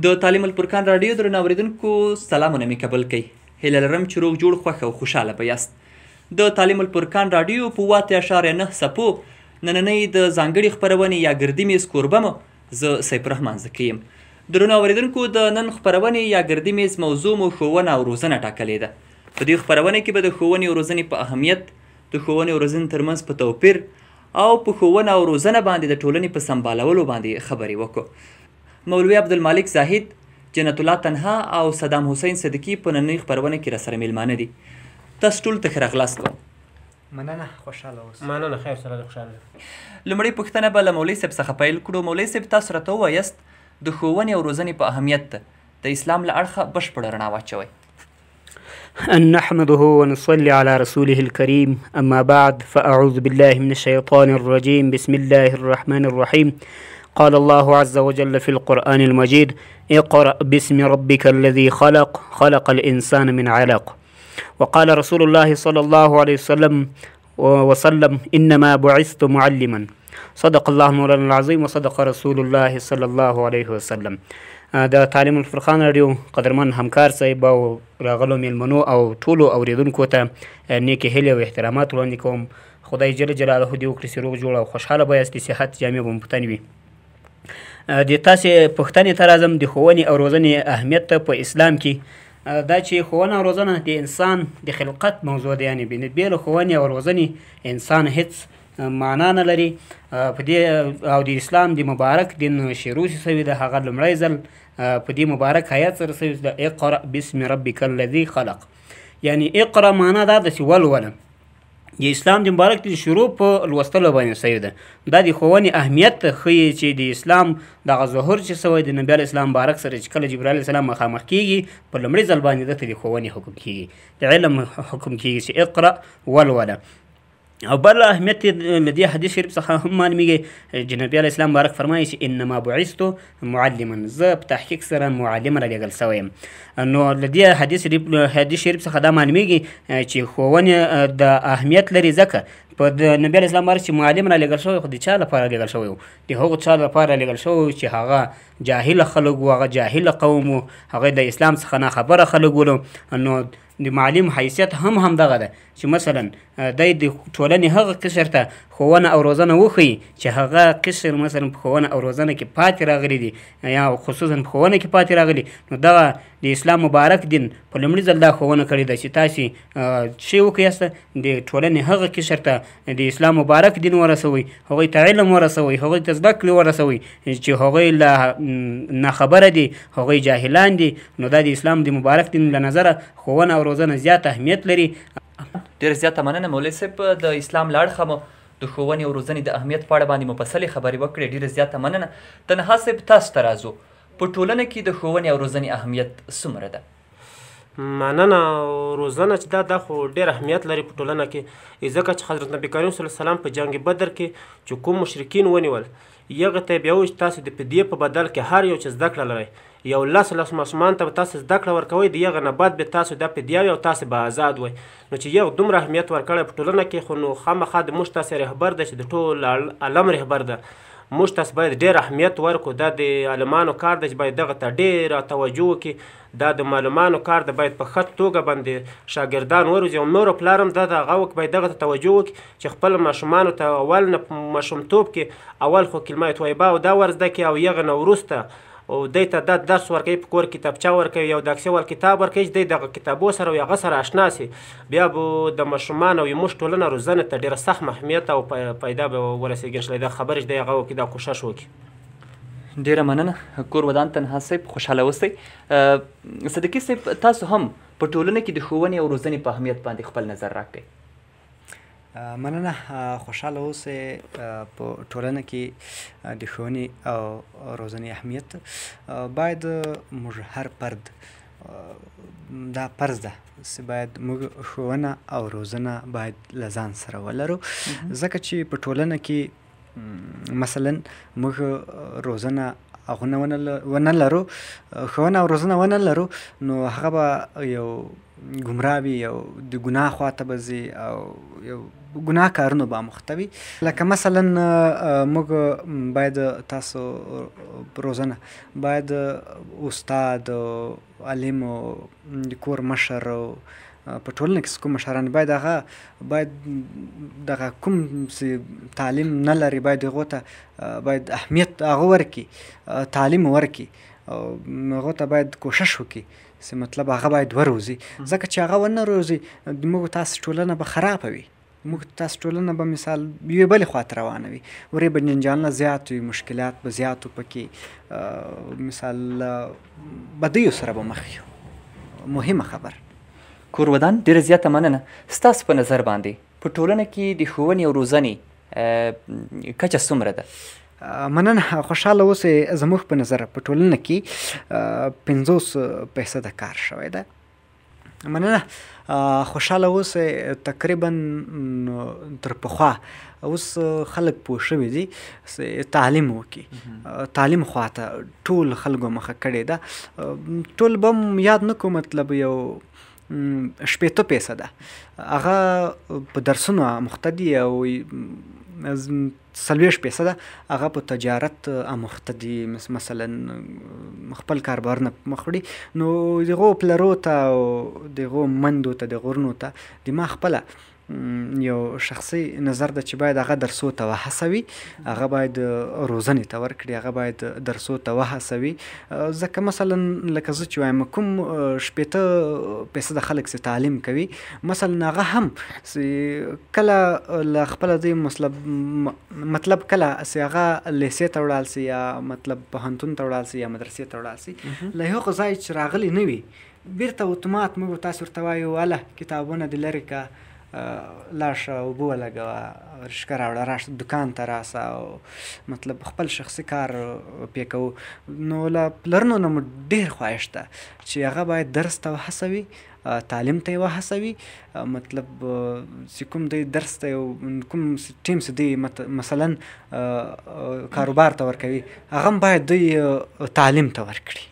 د تعلیم الفرقان راډیو درنو اورېدونکو سلامونه مې قبول کړئ. هیله لرم چې روغ جوړ خوښ او خوشحاله به یاست. د تعلیم الفرقان راډیو په اووه.9 څپو نننۍ د ځانګړې خپرونې یا ګردي میز کوربه مو زه سیف الرحمن زکي یم. درنو اورېدونکو د نن خپرونې یا ګردي میز موضوع مو ښوونه او روزنه ټاکلې ده. په دې خپرونه کې به د ښوونې او روزنې په اهمیت، د ښوونې او روزنې ترمنځ په توپیر او په ښوونه او روزنه باندې د ټولنې په سمبالولو باندې خبرې وکړو. مولوي عبدالمالک زاهد، جنت الله تنها او صدام حسین صدیقي په نننۍ خپرونه کې راسره میلمانه دي. تاسو ټولو ته ښه راغلاست کوم. مننه، خوشحاله اوسئ. مننه، خیر سره خوشحاله. لومړۍ پوښتنه به له مولوي صاحب څخه پیل کړو. مولوي صاحب، تاسو راته ووایاست د ښوونې او روزنې په اهمیت د اسلام له اړخه بشپړه رڼا واچوئ. نحمده ونصلي على رسوله الكريم، أما بعد، فأعوذ بالله من الشيطان الرجيم. بسم الله الرحمن الرحيم. قال الله عز وجل في القرآن المجيد: اقرأ باسم ربك الذي خلق، خلق الإنسان من علق. وقال رسول الله صلى الله عليه وسلم: إنما بعثت معلما. صدق الله مولانا العظيم وصدق رسول الله صلى الله عليه وسلم. د تعلیم الفرقان راډیو قدرمن همکار صاحب او راغلو میلمنو او ټولو اورېدونکو ته نیکې هیلې او احترامات وړاندې کوم. خدای جل جلاله دې وکړي چې روغ جوړ او خوشحاله به یاست، صحت جامې به مو په تن وي. د تاسې پوښتنې ته راځم، د ښوونې او روزنې اهمیت په اسلام کې. دا چې ښوونه او روزنه د انسان د خلقت موضوع ده، یعنې بې له ښوونې او روزنې انسان هیڅ معنا نه لري. په دې او د اسلام د مبارک دین شروع شوی ده، هغه لومړی ځل په دې مبارک آیات سره شوی ده: اقرأ باسم ربک الذي خلق. یعنې اقرأ معنا دا ده چې ولوله. د اسلام د مبارک دین شروع په لوستلو باندې شوی ده. دا د ښوونې اهمیت ښیي چې د اسلام دغه ظهور چې شوی د نبي علیه السلام مبارک سره چې کله جبرائیل علیه السلام مخامخ کېږي، په لومړي ځل باندې دته د ښوونې حکم کېږي، د علم حکم کېږي چې اقرأ ولوله. او بل اهمیت له دې حدیث شریف څخه هم معلومیږي چې نبي علیه السلام مبارک فرمایي چې انما بعثت معلما، زه په تحقیق سره معلم رالیږل شوی یم. نو له دې حدیث شریف څخه دا معلومیږي چې ښوونې د اهمیت لري، ځکه په د نبي علیه السلام مبارک چې معلم رالیږل شوی، خو د چا لپاره رالیږل شوی و؟ د هغو چا لپاره رالیږل شوی چې هغه جاهله خلک وو، هغه جاهله قوم وو، هغوی د اسلام څخه ناخبره خلک ولو. نو د معلم حیثیت هم دغه ده چې مثلا دی د ټولنې هغه قشر ته ښوونه او روزنه وښیي چې هغه قشر مثلا په ښوونه او روزنه کې پاتې راغلی دي، یا خصوصا په ښوونه کې پاتې راغلي. نو دغه د اسلام مبارک دین په لومړي ځل دا ښوونه کړې ده چې تاسې شی وکړئ، د ټولنې هغه قشر ته د اسلام مبارک دین ورسوئ، هغوی ته علم ورسوئ، هغوی ته زده کړې ورسوئ چې هغوی له ناخبره دي، هغوی جاهلان دي. نو دا د اسلام د مبارک دین له نظره ښوونه او روزنه زیات اهمیت لري. ډېره زیاته مننه مولوي صاحب، د اسلام له اړخه مو د ښوونې او روزنې د اهمیت په اړه باندې مفصلې خبرې وکړې. ډېره زیاته مننه. تنها صاحب، تاسو ته راځو، په ټولنه کې د ښوونې او روزنې اهمیت څومره ده؟ مننه. روزنه چې دا خو ډېر اهمیت لري په ټولنه کې، ځکه چې حضرت نبي کریم صلی الله علیه وسلم په جنګ بدر کې چې کوم مشرکین ونیول، هغه ته بیا وایي چې تاسو د فدیې په بدل کې هر یو چې زده کړه لرئ، یو لس ماشومان ته به تاسو زده کړه ورکوئ، د هغه نه بعد به تاسو دا فدیه وي او تاسو به آزاد وئ. نو چې یو دومره اهمیت ورکړی په ټولنه کې، خو نو خامخا د موږ تاسې رهبر ده چې د ټول عالم رهبر ده، موږ تاسو باید ډېر اهمیت ورکړو. دا د عالمانو کار ده چې باید دغه ته ډېره توجه وکړي. دا د معلمانو کار ده، باید په ښه توګه باندې شاګردان وروزي، او مور او پلار هم دا د هغه باید دغه ته توجه وکړي چې خپل ماشومانو ته اول نه په ماشومتوب کې اول خو کلمه طیبه او دا ور زده کړي، او هغه نه وروسته او دی ته دا درس ورکوي، په کور کتابچه ورکوي، یو د اکسیول کتاب ورکوي چې دی دغه کتابو سره او هغه سره اشنا سي. بیا به د ماشومان او زموږ ټولنه روزنې ته ډېره سخت اهمیت او پیدا به ورسېږي. انشاءالله دا خبرې چې دی هغه وکړي، دا کوشش وکړي. ډېره مننه. کور ودان تنها صاحب، خوشحاله اوسئ. صدیقي صاحب، تاسو هم په ټولنه کې د ښوونې او روزنې په اهمیت باندې خپل نظر راکړئ. مننه. خوشحاله اوسئ. په ټولنه کې د ښوونې او روزنې اهمیت باید موږ هر فرد دا فرض ده چې باید موږ ښوونه او روزنه باید له ځان سره ولرو، ځکه چې په ټولنه کې مثلا موږ روزنه هغه ونه لرو، ښوونه او روزنه ونه لرو، نو هغه به یو ګمراه وي، یو د ګناه خواته به ځي، او یو ګناه کارونو به مخته وي. لکه مثلا موږ باید تاسو روزنه باید استاد عالم د کور مشر په ټولنه کې کوم مشران باید هغه باید دغه کوم تعلیم نه لري باید هغو ته باید اهمیت هغه ورکړي، تعلیم ورکړي او هغو ته باید کوشش وکړي چې مطلب هغه باید وروزي. ځکه چې هغه ونه روزي موږ تاسو ټولنه به خرابه وي، موږ تاسو ټولنه به مثال یوې بلې خواته روانه وي، ورې به جنجالونه زیات وي، مشکلات به زیات وي پکې، مثال بدیو سره به مخ یو. مهمه خبر کورودان ډېره زیاته مننه. ستاسو په نظر باندې په ټولنه کې د ښوونې او روزنې کچه څومره ده؟ مننه. خوشحاله اوسئ. زموږ په نظر په ټولنه کې 50% کار شوی ده. مننه. خوشحاله اوسئ. تقریبا تر پخوا اوس خلک پوه شوي دي تعلیم وکړي، تعلیم خواته ټول خلکو مخه کړې ده. ټول به هم یاد نه کوم، مطلب یو 60% هغه په درسونو مخته دي او 40% هغه په تجارت اموخته دي، مثلا خپل کاروبارونه مخ وړي. نو دغو پلرو ته او دغو مندو ته دغو ورونو ته د ما خپله یو شخصي نظر ده چې باید هغه درسو ته وهڅوي، هغه باید روزنې ته ورکړي، هغه باید درسو ته وهڅوي. ځکه مثلا لکه زه چې وایم کوم 60% خلک چې تعلیم کوي مثلا هغه هم کله له خپله دوی مطلب کله چې هغه لیسې ته وړال سي یا مطلب پوهنتون ته وړال سي یا مدرسې ته وړال سي، له هغو ځای چې راغلي نه وي بیرته اتومات موږ تاسو ورته وایو هله کتابونه دې لرې که لاړ شه اوبه ولګوه رشکه راوړه راشه دکان ته راسه او مطلب خپل شخصي کار پې کوو. نو له پلرونو نه مو ډېر خواهش ده چې هغه باید درس ته وهڅوي، تعلیم ته یې وهڅوي، مطلب چې کوم دی درس ته کوم ټیم چې دی مثلا کاروبار ته ورکوي هغه هم باید دوی تعلیم ته ورکړي.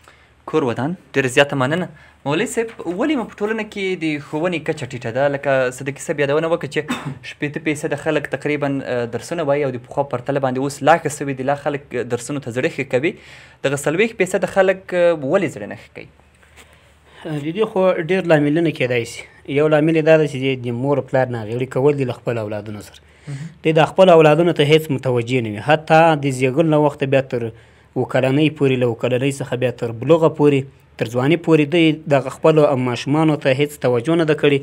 کور ودان ډېره زیاته مننه. مولوي صاحب ولې مو په ټولنه کې د ښوونې کچه ټیټه ده؟ لکه صدیقي صاحب یادونه وکړه چې 60% خلک تقریبا درسونه وایي او د پخوا پرتله باندې اوس لا ښه سوي دي، لا خلک درسونو ته زړه ښه کوي. دغه 40% خلک ولې زړه نه ښه کوي؟ د دې خو ډېر لاملونه کیدای شي. یو لامل یې دا ده چې د مور پلار ناغېړي کول دي له خپل اولادونو سره. دوی د خپل اولادونو ته هېڅ متوجه نه وي، حتی د زیږون له وخته بیا تر 7 کلنۍ پورې، له 7 کلنۍ څخه بیا تر بلوغه پورې تر ځواني پورې دوی دغه خپلو ماشومانو ته هېڅ توجه نه ده کړې،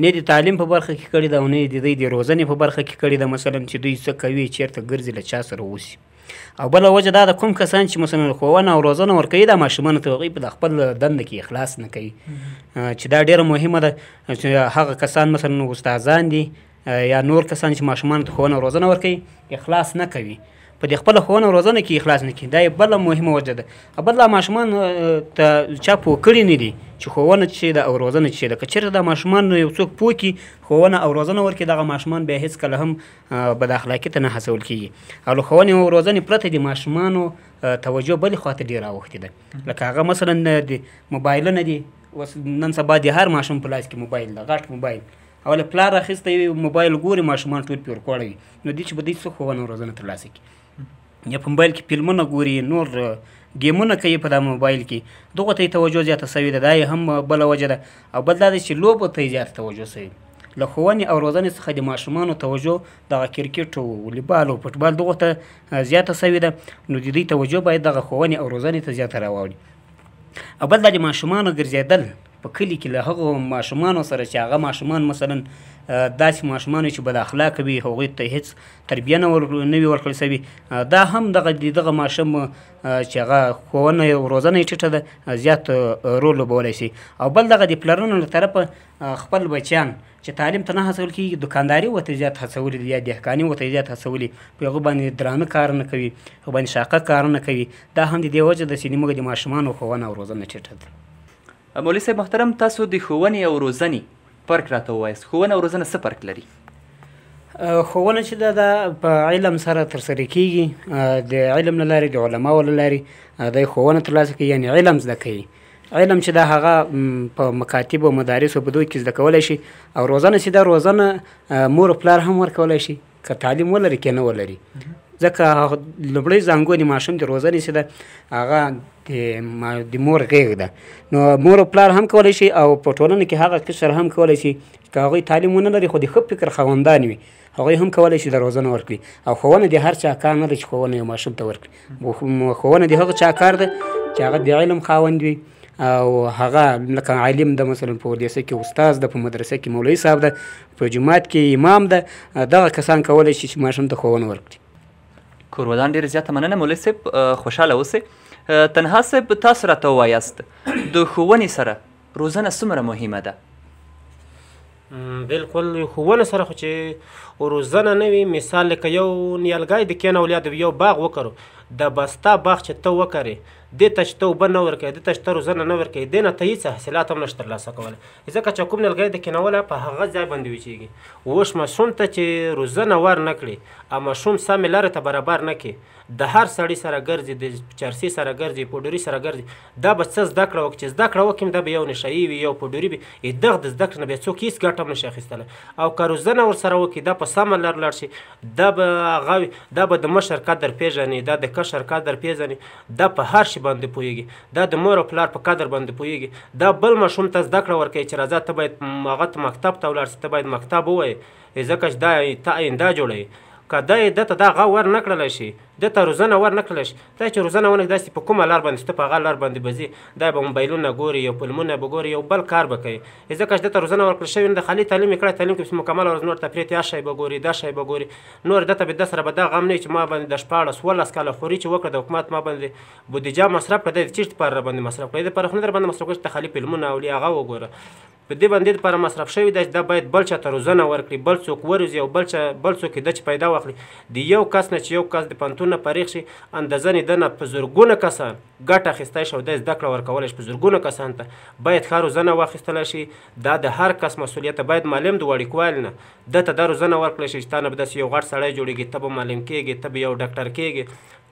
نه د تعلیم په برخه کې کړې ده او نه د دوی د روزنې په برخه کې کړې ده. مثلا چې دوی څه کوي، چېرته ګرځي، له چا سره اوسي. او بله وجه دا ده کوم کسان چې مثلا ښوونه او روزنه ورکوي دا ماشومانو ته هغوی په د خپل دنده کې اخلاص نه کوي، چې دا ډېره مهمه ده چې هغه کسان مثلا استادان دي یا نور کسان چې ماشومانو ته ښوونه او روزنه ورکوي اخلاص نه کوي، په دې خپله ښوونه او روزنه کې اخلاص نه کوي. دا یې بله مهمه وجه ده. بله ماشومان ته چا پوه کړي نه دي چې ښوونه څه ده او روزنه څه ده. که چېرته دا ماشومان یو څوک پوه کړي، ښوونه او روزنه ورکړي، دغه ماشومان بیا هېڅکله هم بد اخلاقي ته نه هڅول کېږي. او له ښوونې او روزنې پرته د ماشومانو توجه بلې خواته ډېره اوښتې ده. لکه هغه مثلا د موبایلونه دي، اوس نن سبا د هر ماشوم په لاس کې موبایل ده، غټ موبایل، او له پلار اخیستی وي موبایل ګوري، ماشومان ټول پرې ورکوړی وي. نو دوی چې به دوی څه ښوونه او روزنه ترلاسه کړي؟ یا په موبایل کې فلمونه ګوري، نور ګیمونه کوي په دا موبایل کې، دغو ته یې توجه زیاته سوې ده. دا یې هم بله وجه ده. او بل دا ده چې لوبو ته یې زیاته توجه سوې. له ښوونې او روزنې څخه د ماشومانو توجه دغه کرکټ او والیبال او فوټبال دغو ته زیاته سوې ده. نو د دوی توجه باید دغه ښوونې او روزنې ته زیاته راواوړي. او بل دا د ماشومانو ګرځېدل په کلي کې له هغو ماشومانو سره چې هغه ماشومان مثلا داسې ماشومان چې بد اخلاقه وي، هغوی ته هېڅ تربیه نه وي ورکړل سوي، دا هم دغه ماشوم چې هغه ښوونه او روزنه یې ټیټه ده زیات رول لوبولی شي. او بل دغه د پلرونو له طرفه خپل بچیان چې تعلیم ته نه هڅول کېږي، دکانداري ورته زیات هڅولي دي یا دهقاني ورته زیات هڅولي، په هغو باندې درانه کار نه کوي، هغو باندې شاقه کارونه کوي. دا هم د دې وجه ده چې زموږ د ماشومانو ښوونه او روزنه ټیټه ده. مولوي صاحب محترم، تاسو د ښوونې او روزنې فرق راته ووایاست. ښوونه او روزنه څه فرق لري؟ ښوونه چې ده دا په علم سره ترسره کېږي، د علم له لارې، د علماو له لارې دوی ښوونه ترلاسه کوي، یعنې علم زده کوي. علم چې دا هغه په مکاتب او مدارس او په دوی کې زده کولی شي او روزنه چې دا روزنه مور او پلار هم ورکولی شي که تعلیم ولري که نه ولري ځکه لومړی ځانګړي ماشوم د روزنې چې ده هغه د مور غېږ ده نو مور او پلار هم کولی شي او په ټولنه کې هغه قشر هم کولی شي که هغوی تعلیم ونه لري خو د ښه فکر خاوندان وي هغوی هم کولی شي د روزنه ورکړي او ښوونه د هر چا کار نه ده چې ښوونه یو ماشوم ته ورکړي ښوونه د هغه چا کار ده چې هغه د علم خاوند وي او هغه لکه عالم ده مثلا په ودیسه کې استاد ده په مدرسه کې مولوي صاحب ده په جومات کې امام ده دغه کسان کولی شي چې ماشوم ته ښوونه ورکړي. کورودان ډېره زیاته مننه مولوي صاحب خوشحاله اوسئ. تنها صاحب تاسو راته ووایاست د ښوونې سره روزنه څومره مهمه ده؟ بالکل ښوونه سره خو چې روزنه نه وي مثال لکه یو نیالګی د کېنولو یا د یو باغ وکرو د بستا باغ چې ته وکرې دې ته چې ته اوبه نه ورکوې دې ته چې ته روزنه نه ورکوې دې نه ته هېڅ حاصلات هم نشي ترلاسه کولی ځکه چې کوم نیالګی د کېنولی په هغه ځای باندې وچېږي اوس ماشوم ته چې روزنه ور نه کړي او ماشوم سمې لارې ته برابر نه کړي د هر سړي سره ګرځي د چرسي سره ګرځي پوډري سره ګرځي دا به څه زده کړه وکړي چې زده کړه وکړي دا به یو نشهیي وي یو پوډري وي دغه د زده کړې نه بیا څوک هېڅ ګټه هم نشي اخیستلی او که روزنه ورسره وکړي دا په سمه لار لاړ شي دا به د مشر قدر پېژني دا د کشر قدر پېژني دا په هر شي باندې پوهېږي دا د مور او پلار په قدر باندې پوهېږي دا بل ماشوم ته زده کړه ورکوي چې راځه ته باید هغه ته مکتب ته ولاړ شي ته باید مکتب ووایې ځکه چې دا ته آینده جوړوي که دا یې ده ته دا هغه ور نه کړلی شي ده ته روزنه ور نه کړلی شي دا چې روزنه ونه داسې په کومه لار باندې ته په هغه لار باندې به ځي دا به موبایلونه ګوري یو فلمونه به ګوري یو بل کار به کوي ځکه چې ده ته روزنه ورکړل شوې نه ده خالي تعلیم یې کړی تعلیم کې مکمل ورځ نور تفریط یا شی به ګوري دا شی به ګوري نور ده ته به ده سره به دا غم نه وي چې ما باندې د 14 کاله خوري چې وکړه د حکومت ما باندې بودیجه مصرف کړه دی د چیش دپاره را باندې مصرف کړه د دپاره خو نه در باندې مصرف کړه چې ته خالي فلمونه اولي هغه وګوره په دې باندې دپاره مصرف شوي ده چې دا باید بل چا ته روزنه ورکړي بل څوک وروزي او بل څوک یې ده چې پیدا واخلي د یو کس نه چې یو کس د پوهنتون نه فارغ شي اندازه د نه په زرګونه کسان ګټه اخیستی شي او دا زده کړه ورکولی شي په زرګونه کسان ته باید ښه روزنه واخیستلی شي دا د هر کس مسؤلیت ده باید معلم د وړیکوالي نه ده ته دا روزنه ورکړلی شي چې تا نه به داسې یو غټ سړی جوړېږي ته به معلم کېږي ته به یو ډاکټر کېږي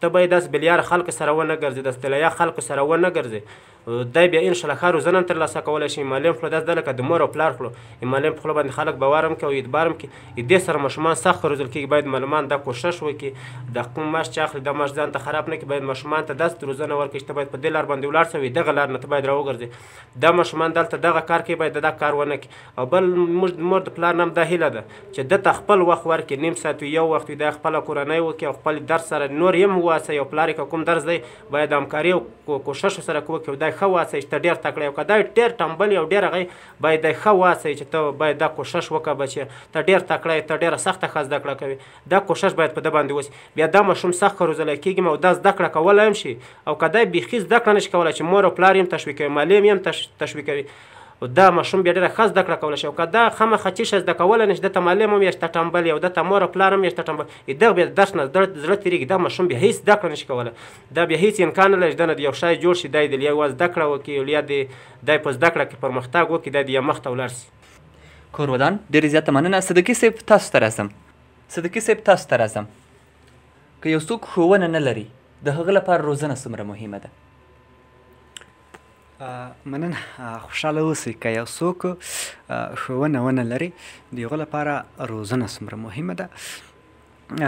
ته باید داسې بلیاره خلکو سره ونه ګرځې داسې دلایه خلکو سره ونه ګرځې دی بیا انشاءالله ښه روزنه هم ترلاسه کولی شي معلم خوله داسې ده لکه د مور او پلار خوله معلم په خوله باندې خلک باور هم کوي او اعتبار هم کوي دې سره ماشومان سخت روزل کېږي باید معلمان دا کوشش وکړي د کوم معاش چې اخلي دا معاش ځان ته خراب نه کړي باید ماشومان ته داسې روزنه ورکړي چې ته باید په دې لار باندې ولاړ شوې دغه لار نه ته باید راوګرځې دا ماشومان دلته دغه کار کوي باید دا کار ونه کړي او بل موږ د مور د پلار نه هم دا هیله ده چې ده ته خپل وخت ورکړي نیم ساعت وي یو وخت وي دا خپله کورنۍ وکړي او خپل درس سره نور یې هم وواسئ او پلار یې که کوم درس دی باید همکاري او کوشش سره وکړي او دا یې ښه واسئ چې ته ډېر تکړه او که دا ډېر ټمبل او ډېر هغه باید دا ښه واسئ چې ته باید دا کوشش وکړه بچیه ته ډېر تکړه یې ته ډېره سخته ښه زده کړه کوې دا کوشش باید په ده باندې وسي بیا دا ماشوم سخت ښه روزلی کېږي او دا زده کړه کولی هم شي او که دا بیخي زده کړه نه شي کولی چې مور او پلار یې هم تشویق کوي معلم یې هم تشویق کوي دا ماشوم بیا ډېره ښه زده کړه کولی شي او که دا خامخا څه شی زده کولی نه شي ده ته معلم هم یا چې ته ټمبل یې او ده ته مور او پلار هم یا چې ته ټمبل دغه بیا د درس نه زړه تېرېږي دا ماشوم بیا هېڅ زده کړه نه شي کولی دا بیا هېڅ امکان نه لري چې ده نه د یو شی جوړ شي دا یې د یوه زده کړه وکړي یا دی په زده کړه کې پرمختګ وکړي دا د یا مخ ته ولاړ شي. کورودان ډېرې زیاته مننه. صدقي صاحب تاسو ته راځم که یو څوک ښوونه نه لري د هغه لپاره روزنه څومره مهمه ده؟ مننه. خوشحاله اوسئ که یو څوک ښوونه ونه لري د هغه لپاره روزنه څومره مهمه ده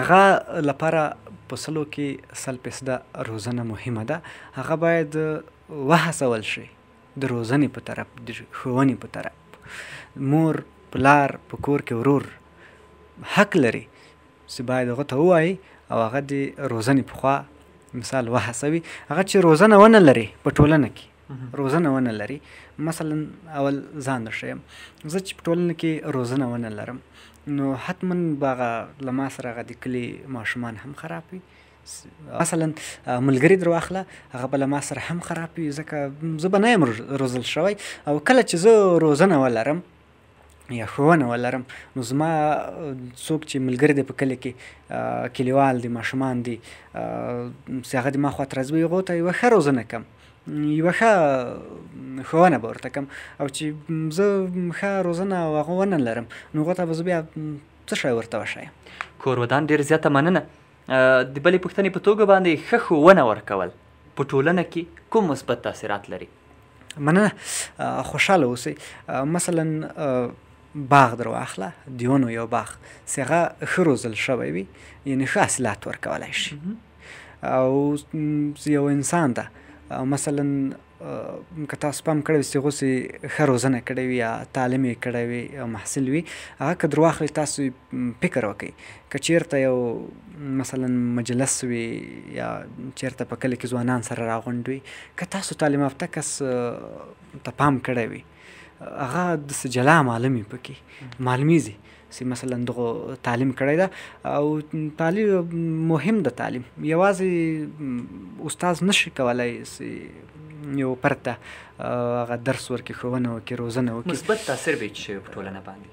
هغه لپاره په سلو کې 100% روزنه مهمه ده هغه باید وهڅول شي د روزنې په طرف د ښوونې په طرف مور پلار په کور کې ورور حق لري چې باید هغه ته ووایي او هغه د روزنې پخوا مثال وهڅوي هغه چې روزنه ونه لري په ټولنه کې روزنه ونه لري مثلا اول ځان درښیم زه چې په ټولنه کې روزنه ونه لرم نو حتما به هغه له ما سره هغه د کلي ماشومان هم خراب وي مثلا ملګري در واخله هغه به له ما سره هم خراب وي ځکه زه به نه یم روزل شوی او کله چې زه روزنه ولرم یا ښوونه ولرم نو زما څوک چې ملګري دی په کلي کې کلیوال دي ماشومان دي چې هغه د ما خواته راځي هغو ته یوه ښه روزنه کم یوه ښه ښوونه به ورته کم او چې زه ښه روزنه او هغه ونه لرم نو هغو ته به زه بیا څه شی ورته وښایم. کورودان ډېر زیاته مننه. د بلې پوښتنې په توګه باندې ښه ښوونه ورکول په ټولنه کې کوم مثبت تاثیرات لري؟ مننه خوشحاله اوسئ. مثلا باغ در واخله د ونو یو باغ چې هغه ښه روزل شوی وي یعنې ښه حاصلات ورکولی شي او یو انسان ته مثلا که تاسو پام کړی وي چې هغوسې ښه روزنه کړې وي یا تعلیم یې کړی وي او محصل وي هغه که در واخلئ تاسو فکر وکئ که چېرته یو مثلا مجلس وي یا چېرته په کلي کې ځوانان سره راغونډ وي که تاسو تعلیم یافته کس ته پام کړی وي هغه داسې جلا معلوم وي پکې معلومیږي چې مثلا دغو تعلیم کړی ده او تعلیم مهم ده. تعلیم یوازې استاد نشي کولی چې یو فرد ته هغه درس ورکړي، ښوونه وکړي، روزنه وکړي. مثبت تاثیر به یې څه وي په ټولنه باندې؟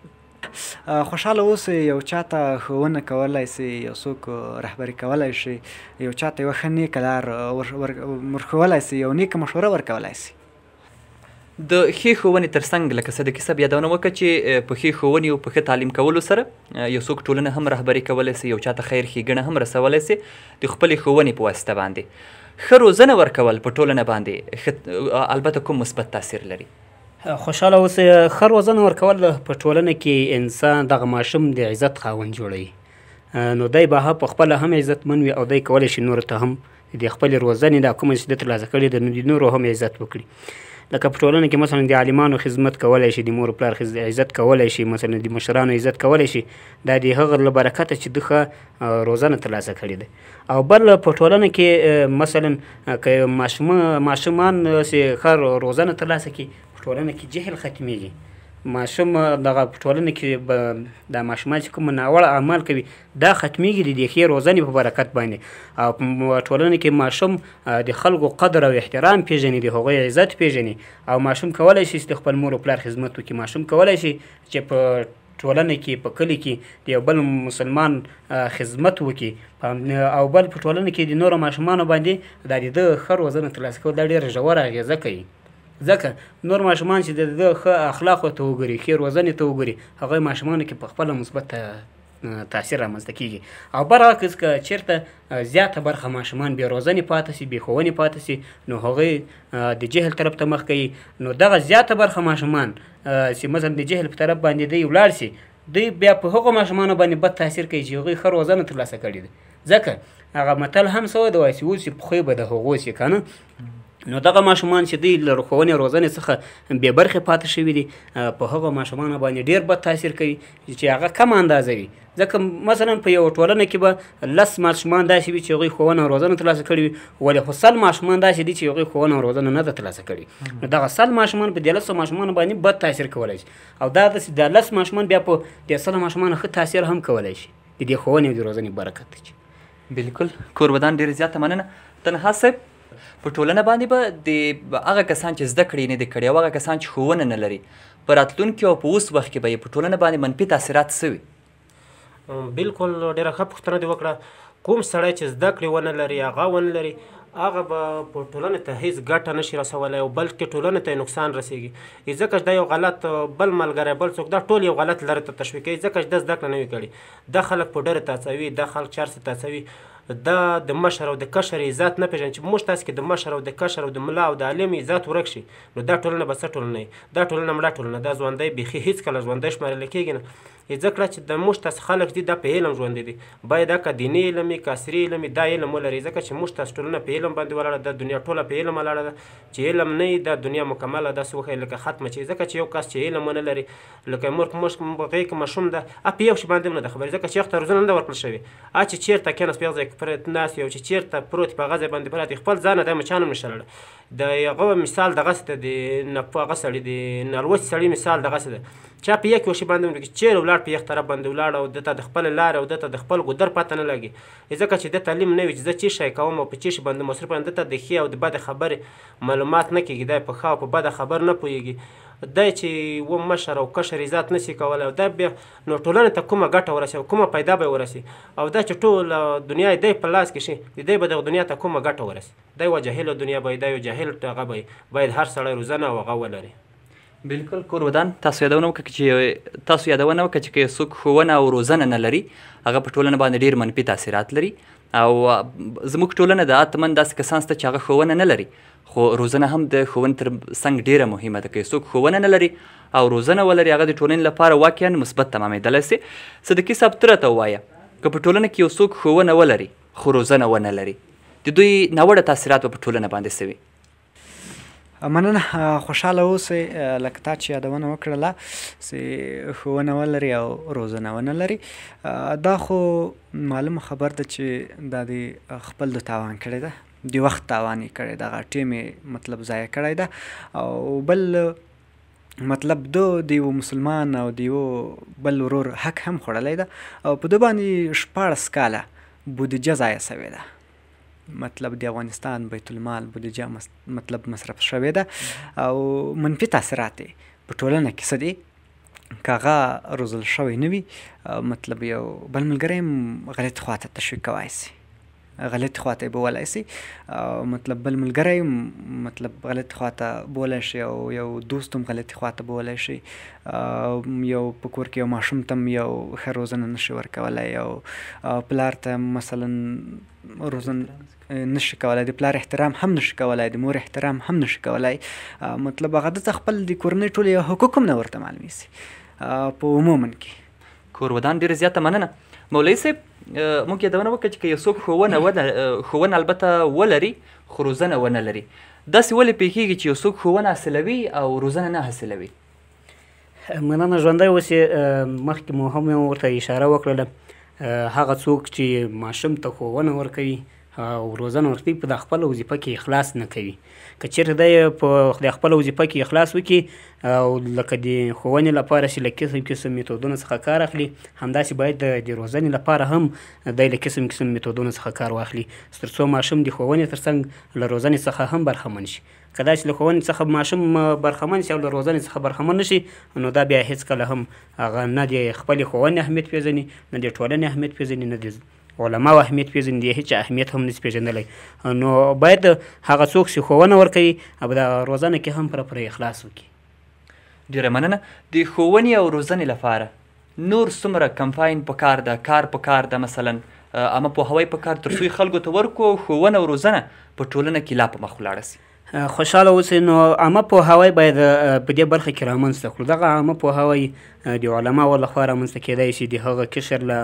خوشحاله اوسئ، یو چاته ښوونه کولی سي، یو څوک رهبري کولی شي، یو چاته یوه ښه نیکه لار ورښولی سي، یو نیکه مشوره ورکولی سي. د ښې ښوونې تر څنګ لکه صدیقي صاحب یادونه وکړه چې په ښې ښوونې او په ښه تعلیم کولو سره یو څوک ټولنه هم رهبري کولی سي، یو چاته خیر ښېګڼه هم رسولی سي د خپلې ښوونې په واسطه باندې. ښه روزنه ورکول په ټولنه باندې البته کوم مثبت تاثیر لري؟ خوشحاله اوسئ. ښه روزنه ورکول په ټولنه کې انسان دغه ماشوم د عزت خاوند جوړوي، نو دی به په خپله هم عزتمن وي او دی کولی شي نورو ته هم د خپلې روزنې دا کومه چې ده ترلاسه کړې ده نو د نورو هم عزت وکړي. لکه په ټولنه کې مثلا د عالمانو خدمت کولی شي، د مور پلار عزت کولی شي، مثلا د مشرانو عزت کولی شي، دا د هغه له برکته چې ده ښه روزنه ترلاسه کړې ده. او بل په ټولنه کې مثلا که ماشومان چې ښه روزنه ترلاسه کړي په ټولنه کې جهل ختمیږي. ماشوم دغه په ټولنه کې دا ماشومان چې کوم ناوړه اعمال کوي دا ختمیږي د دې ښې روزنې په برکت باندې. او په ټولنه کې ماشوم د خلکو قدر او احترام پیژني، د هغوی عزت پیژني او ماشوم کولی شي چې د خپل مور او پلار خدمت وکړي. ماشوم کولی شي چې په ټولنه کې په کلي کې د یو بل مسلمان خدمت وکړي او بل په ټولنه کې د نورو ماشومانو باندې دا د ده ښه روزنه ترلاسه کول دا ډېره ژوره اغېزه کوي. ځکه نور ماشومان چې د ده ښه اخلاقو ته وګوري، ښې روزنې ته وګوري، هغوی ماشومانو کې په خپله مثبت تاثیر رامنځته کېږي. او برعکس که چېرته زیاته برخه ماشومان بې روزنې پاتې سي، بې ښوونې پاتې سي، نو هغوی د جهل طرف ته مخ کوي. نو دغه زیاته برخه ماشومان چې مثلا د جهل په طرف باندې دی ولاړ سي، دوی بیا په هغو ماشومانو باندې بد تاثیر کوي چې هغوی ښه روزنه ترلاسه کړې ده. ځکه هغه متل هم سوی ده وایي چې اوس یې پخوی به د هغو سي که نه. نو دغه ماشومان چې دوی له ښوونې روزنې څخه بې برخې پاتې شوي دي په هغو ماشومانو باندې ډېر بد تاثیر کوي چې هغه کم اندازه وي. ځکه مثلا په یو ټولنه کې به 10 ماشومان داسې وي چې هغوی ښوونه او روزنه ترلاسه کړې وي، ولې خو 100 ماشومان داسې دي چې هغوی ښوونه او روزنه نه ده ترلاسه کړې. نو دغه 100 ماشومان په 10 ماشومانو باندې بد تاثیر کولی شي او دا د 10 ماشومان بیا په 100 ماشومانو ښه تاثیر هم کولی شي د دې ښوونې او د روزنې برکت دی. بلکل کوربدان ډېرې زیاته مننه. تنها صاحب په ټولنه باندې به د هغه کسان چې زده کړې نه دي کړي او هغه کسان چې ښوونه نه لري په راتلونکي او په اوس وخت کې به یې په ټولنه باندې منفي تاثیرات څه وي؟ بلکل ډېره ښه پوښتنه دې وکړه. کوم سړی چې زده کړې ونه لري، هغه ونه لري، هغه به په ټولنې ته هېڅ ګټه نشي رسولی او بلکې ټولنې ته یې نقصان رسېږي. ځکه چې دا یو غلط بل ملګری بل څوک دا ټول یو غلط لارې ته تشویق کوي، ځکه چې دا زده کړه نه وي کړې. دا خلک په ډېرې تاڅوي، دا خلک چې هر څه تاڅوي، دا د مشر او د کشر عزت نه پېژني. چې موږ تاسې کې د مشر او د کشر او د ملا او د عالم عزت ورک شي نو دا ټولنه به څه ټولنه وي؟ دا ټولنه مړه ټولنه، دا ژوندی بیخي هېڅکله ژوندی شمارلی کېږي نه. ځکه چې د موږ تاسې خلک دي دا په علم ژوندي دي، باید دا که دیني علم وي که عصري علم وي دا علم ولري. ځکه چې موږ تاسې ټولنه په علم باندې ولاړه ده، دنیا ټوله په علم ولاړه ده. چې علم نه وي دا دنیا مکمله داسې وښیي لکه ختمه چې. ځکه چې یو کس چې علم ونه لري لکه مور په غېږ کې ماشوم ده په یو شي باندې هم نه ده خبرې، ځکه چې هغه ته روزنه نه ده ورکړل شوې. چې چېرته کېناست په یو ځای کې پرې ناست وي او چې چېرته پروت په هغه ځای باندې پراته خپل ځان دا مچان هم نشي لړلی. د هغه مثال دغسې ده، د هغه سړي د نالوستي سړي مثال دغسې ده. چا په یک یو شي باندې ونکړي، چېرې ولاړ په یخ طرف باندې ولاړ او ده ته د خپلې لارې او ده ته د خپل ګودر پته نه لګي. ځکه چې ده تعلیم نه وي چې زه څه شی کوم او په څه شي باندې مصروف یم، ده ته د ښې او د بدې خبرې معلومات نه کېږي، دی په ښه او په بده خبر نه پوهېږي. دی چې و مشر او کشر عزت نشي کولی او دا بیا نو ټولنې ته کومه ګټه ورسي او کومه پیدا به یې ورسي او دا چې ټوله دنیا یې دی په لاس کې شي د دی به دغه دنیا ته کومه ګټه ورسي. دی یوه جاهله دنیا به وي، دا یو جاهل هغه به وي. باید هر سړی روزنه او هغه ولري. بلکل کوربدان تاسو یادونه وکړه چې که څوک ښوونه او روزنه نه لري هغه په ټولنه باندې ډېر منفي تاثیرات لري. او زموږ ټولنه د اتمن داسې کسان شته چې هغه ښوونه نه لري، خو روزنه هم د ښوونې تر څنګ ډیره مهمه ده. که څوک ښوونه نه لري او روزنه ولري، هغه د ټولنې لپاره واقعا مثبت تمامېدلی سي. صدیقي صاحب ته راته ووایه، که په ټولنه کې یو څوک ښوونه ولري خو روزنه ونه لري، د دوی ناوړه تاثیرات به په ټولنه باندې څه وي؟ مننه. خوشحاله اوسئ. لکه تا چې یادونه وکړله چې ښوونه ولري او روزنه ونه لري، دا خو معلومه خبر ده چې دا د خپل د تاوان کړی ده، د وخت تاوان یې کړی ده، هغه ټیم یې مطلب ضایع کړی ده. او بل مطلب د یو مسلمان او د یو بل ورور حق هم خوړلی ده، او په ده باندې 14 کاله بودیجه ضایع سوې ده. مطلب د افغانستان بیت المال بودیجه مطلب مصرف شوې ده، او منفي تاثیرات په ټولنه کې څه دي که هغه روزل شوی نه وي. مطلب یو بل ملګری هم غلطې خواته تشویق کولی سي، غلطې خواته یې بولی سي. مطلب بل ملګری هم مطلب غلطې خواته بولی شي، او یو دوست هم غلطې خواته بولی شي. یو په کور کې یو ماشوم ته هم یو ښه روزنه نشي ورکولی، او پلار ته مثلا روزنه نشي کولی، د پلار احترام هم نشي کولی، د مور احترام هم نشي کولی. مطلب هغه دته خپل د کورنۍ ټول یو حقوق هم نه ورته معلومیږي په عموما کې. کور ودان ډېره زیاته مننه. مولوي صاحب، موږ یادونه وکړه چې که یو څوک ښوونه البته ولري خو روزنه ونه لري، داسې ولې پیښیږي چې یو څوک ښوونه حاصلوي او روزنه نه حاصلوي؟ مننه. ژوندی اوسې. مخکې مو هم ورته اشاره وکړله، هغه څوک چې ماشوم ته ښوونه ورکوي او روزنه ورکوي په د خپله وظیفه کې اخلاص نه کوي. که چېرته دی په د خپله وظیفه کې اخلاص وکړي او لکه د ښوونې لپاره چې له قسم قسم میتودونو څخه کار اخلي، همداسې باید د روزنې لپاره هم دی له قسم قسم میتودونو څخه کار واخلي، تر څو ماشوم د ښوونې تر څنګ له روزنې څخه هم برخمن شي. که داسې له ښوونې څخه ماشوم برخمن شي او له روزنې څخه برخمن نه شي، نو دا بیا هېڅکله هم هغه نه د خپلې ښوونې اهمیت پېژني، نه د ټولنې اهمیت پېژني، نه د علماو اهمیت پېژني، د هېچا اهمیت هم نشي پېژندلی. نو باید هغه څوک چې ښوونه ورکوي او د روزنه کې هم پوره اخلاص وکړي. ډېره مننه. د ښوونې او روزنې لپاره نور څومره کمپاین پکار ده، کار پکار ده، مثلا عامه پوهاوی پکار تر څو خلکو ته ورکړو ښوونه او روزنه په ټولنه کې لا په مخ ولاړه سي؟ خوشحاله اوسئ. نو عامه پوهاوی باید په دې برخه کې رامنځته کړو. دغه عامه پوهاوی د علماو لخوا رامنځته کېدی شي، د هغه قشر له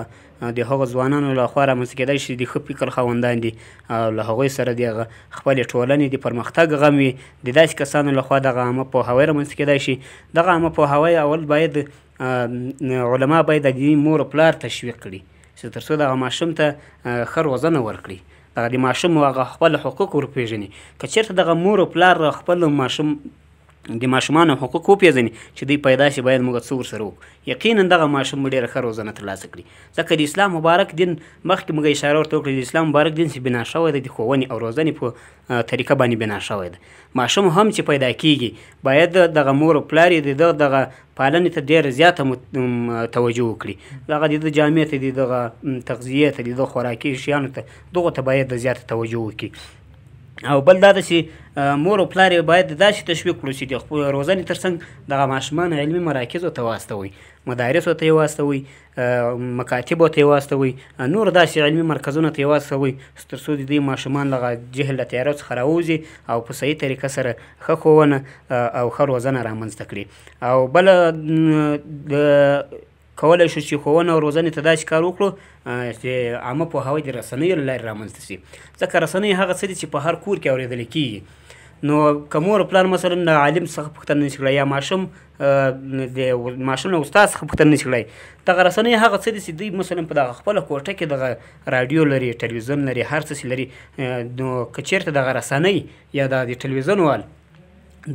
د هغه ځوانانو لخوا رامنځته کېدی شي د ښه فکر خاوندان دي، او له هغوی سره د هغه خپلې ټولنې د پرمختګ غم وي، د داسې کسانو لخوا دغه عامه پوهاوی رامنځته کېدی شي. دغه عامه پوهاوی اول باید علما باید د دې مور او پلار تشویق کړي چې تر څو دغه ماشوم ته ښه روزنه ورکړي، دغه د ماشوم هغه خپل حقوق ورپېژني. که چېرته دغه مور او پلار خپل ماشوم د ماشومانو حقوق وپېژني چې دوی پیدا شي باید موږ څه ورسره وکړو، یقینا دغه ماشوم به ډېره ښه روزنه ترلاسه کړي. ځکه د اسلام مبارک دین مخکې موږ اشاره ورته وکړه، د اسلام مبارک دین چې بنا شوی دی د ښوونې او روزنې په طریقه باندې بنا شوی دی. ماشوم هم چې پیدا کېږي باید دغه مور او پلار یې د دغه پالنې ته ډېره زیاته توجه وکړي، دغه د جامې ته، د دغه تغذیې ته، د دغه خوراکي شیانو ته، دغو ته باید زیاته توجه وکړي. او بل دا ده چې مور او پلار یې باید داسې تشویق کړو چې د خپل روزنې تر څنګ دغه ماشومان علمي مراکزو ته واستوئ، مدارسو ته یې واستوئ، مکاتبو ته یې واستوئ، نور داسې علمي مرکزونو ته یې واستوئ تر څو د دې ماشومان له جهل له تیارو څخه راووځي او په صحیح طریقه سره ښه ښوونه او ښه روزنه رامنځته کړي. او بله کولی شو چې ښوونه او روزنې ته داسې کار وکړو چې عامه پوهاوی د رسنیو له لارې رامنځته شي، ځکه رسنۍ هغه څه دي چې په هر کور کې اورېدلی کېږي. نو که مور او پلار مثلا د عالم څخه پوښتنه نشي کړی، یا ماشوم د ماشوم له استاد څخه پوښتنه نشي کړی، دغه رسنۍ هغه څه دي چې دوی مثلا په دغه خپله کوټه کې دغه راډیو لري، ټلویزیون لري، هر څه چې لري. نو که چېرته دغه رسنۍ یا د ټلویزیون وال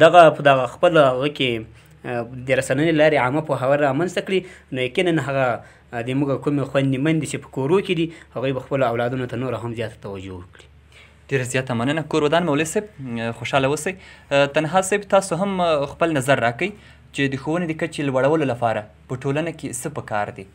دغه په دغه خپل هغه کې د رسنیو له لارې عامه پوهاوی رامنځته کړي، نو یقینا هغه د موږ کومې خویندې میندې چې په کورو کې دي هغوی به خپلو اولادونو ته نوره هم زیاته توجه وکړي. ډېره زیاته مننه. کور ودان مولوي صاحب، خوشحاله اوسئ. تنها صاحب، تاسو هم خپل نظر راکئ چې د ښوونې د کچې لوړولو لپاره په ټولنه کې څه پکار دي؟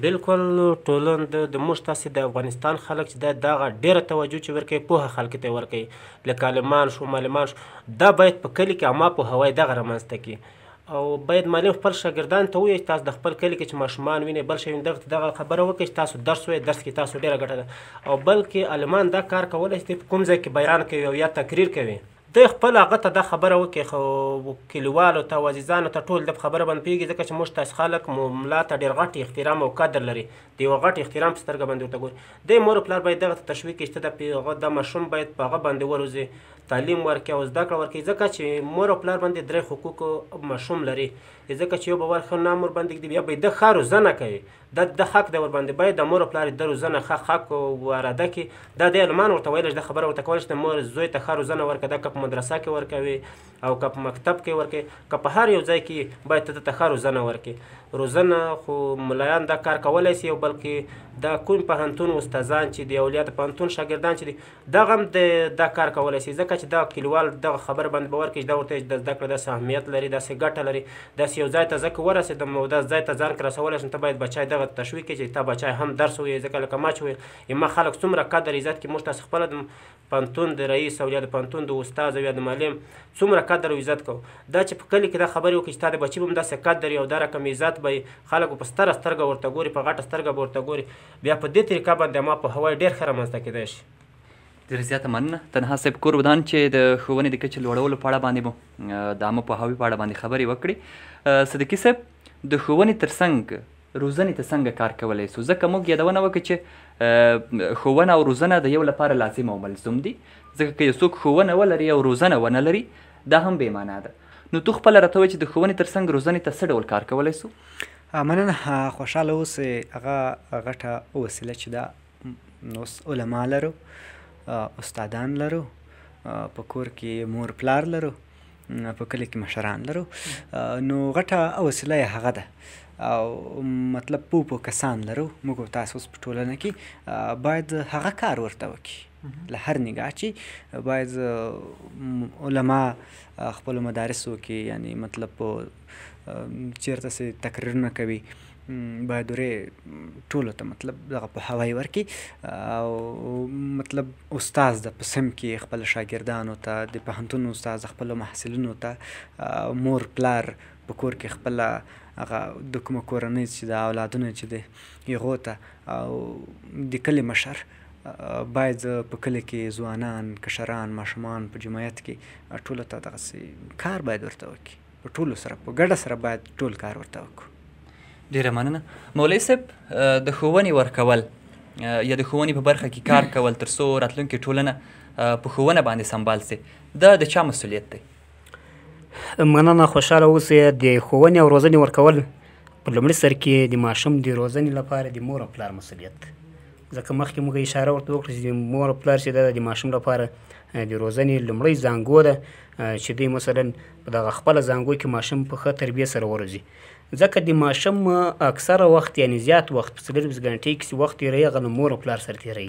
بالکل. ټولن د موږ تاسې د افغانستان خلک چې دغه ډېره توجه چې ورکوي، پوهه خلکو ته یې ورکوي، لکه عالمان شو، معلمان شو، دا باید په کلي کې عامه پوهاوی دغه رامنځته کړي. او باید معلم خپل شاګردان ته ووایي چې تاسو د خپل کلي کې چې ماشومان وینئ بل شی وینئ دغه ته دغه خبره وکړئ چې تاسو درس ووایئ درس کې تاسو ډېره ګټه ده او بلکې عالمان دا کار کولی شي په کوم ځای کې بیان کوي او یا تقریر کوي دی خپل هغه ته دا خبره وکړي خو کلیوالو ته او عزیزانو ته ټول د په خبره باندې پوهېږي ځکه چې موږ تاسې خلک ملا ته ډېر غټ احترام او قدر لري د یوه غټ احترام په سترګه باندې ورته ګوري دی مور پلار باید دغه ته تشویق کړي چې هغه دا ماشوم باید په هغه باندې وروزي تعلیم ورکړي او زده کړه ورکړي ځکه چې مور او پلار باندې درې حقوق ماشوم لري ځکه چې یو به ور نه مور باندې ږدي بیا به یې ده ښه روزنه کوي د حق دی ورباندې باید د مور او پلار د روزنه ښه حق اراده کړي دا د عالمان ورته ویلی چې دا خبره ورته کولی چې د مور زوی ته ښه روزنه ورکړه دا که په مدرسه کې ورکوي او که په مکتب کې ورکوي که په هر یو ځای کې باید ته ښه روزنه ورکړي روزنه خو ملایان دا کار کولی شي او بلکې دا کوم پوهنتون استادان چې دي او یا د پوهنتون شاګردان چې دي دغه هم دا کار کولی شي ځکه چې دا کلیوال دغه خبره باندې باور کوي چې دا ورته د زده کړه داسې اهمیت لري داسې ګټه لري داسې یو ځای ته زه که ورسېدم او داسې ځای ته ځان کې رسولی شم ته باید بچی دغه تشویق کړي چې تا بچی هم درس ووایي ځکه لکه ما چې ویل ما خلک څومره قدر عزت کړي موږ تاسې خپله د پوهنتون د رئیس او یا د پوهنتون د استاد او یا د معلم څومره قدر او عزت کوو دا چې په کلي کې دا خبرې وکړي چې تا د بچي به هم داسې قدر او دا رقم عزت به خلک په ستره سترګه ورته ګوري په غټه سترګه به ورته ګوري بیا په دې طریقه باندې ما په هوای ډېر ښه رامنځته کېدی شي ډېره زیاته مننه تنها صاحب کور ودان چې د ښوونې د کچې لوړولو په اړه باندې مو د عامه پوهاوي په اړه باندې خبرې وکړې صدیقي صاحب د ښوونې تر څنګ روزنې ته څنګه کار کولی سو ځکه موږ یادونه وکړه چې ښوونه او روزنه د یو لپاره لازم او ملزوم دي ځکه که یو څوک ښوونه ولري او روزنه ونه لري دا هم بې معنا ده نو تو خپله راته وایي چې د ښوونې تر څنګ روزنې ته څه ډول کار کولی سو مننه خوشحاله اوسئ هغه غټه وسیله چې ده نو علما لرو استادان لرو په کور کې مور پلار لرو په کلي کې مشران لرو نو غټه وسیله یې هغه ده او مطلب پوه کسان لرو موږ تاسو اوس په ټولنه کې باید هغه کار ورته وکړي له هر نګاه چې باید علما خپلو مدارسو کې یعنی مطلب چېرته چې تقریرونه کوي باید ورې ټولو ته مطلب دغه پوهاوی ورکړي او مطلب استاز د په سم کې خپل شاګردانو ته د پوهنتون استاز خپلو محصلینو ته مور پلار په کور کې خپله هغه د کومه کورنۍ چې د اولادونه چې دی هغو ته او د کلي مشر باید په کلي کې ځوانان کشران ماشومان په جمعیت کې ټولو ته دغسې کار باید ورته وکړي په ټولو سره په ګډه سره باید ټول کار ورته وکړو ډېره مننه مولوي صاحب د ښوونې ورکول یا د ښوونې په برخه کې کار کول تر څو راتلونکې ټولنه په ښوونه باندې سمبال سي دا د چا مسؤلیت دی مننه خوشحاله اوسئ د ښوونې او روزنې ورکول په لومړي سر کې د ماشوم د روزنې لپاره د مور او پلار مسؤلیت ځکه مخکې موږ اشاره ورته وکړه چې د مور او پلار چې ده د ماشوم لپاره د روزنې لومړی زانګو ده چې دوی مثلا په دغه خپله زانګو کې ماشوم په ښه تربیه سره وروزي ځکه د ماشوم اکثره وخت یعنی زیات وخت په 24 غنټې کې وخت تېروي هغه له مور او پلار سره تېروي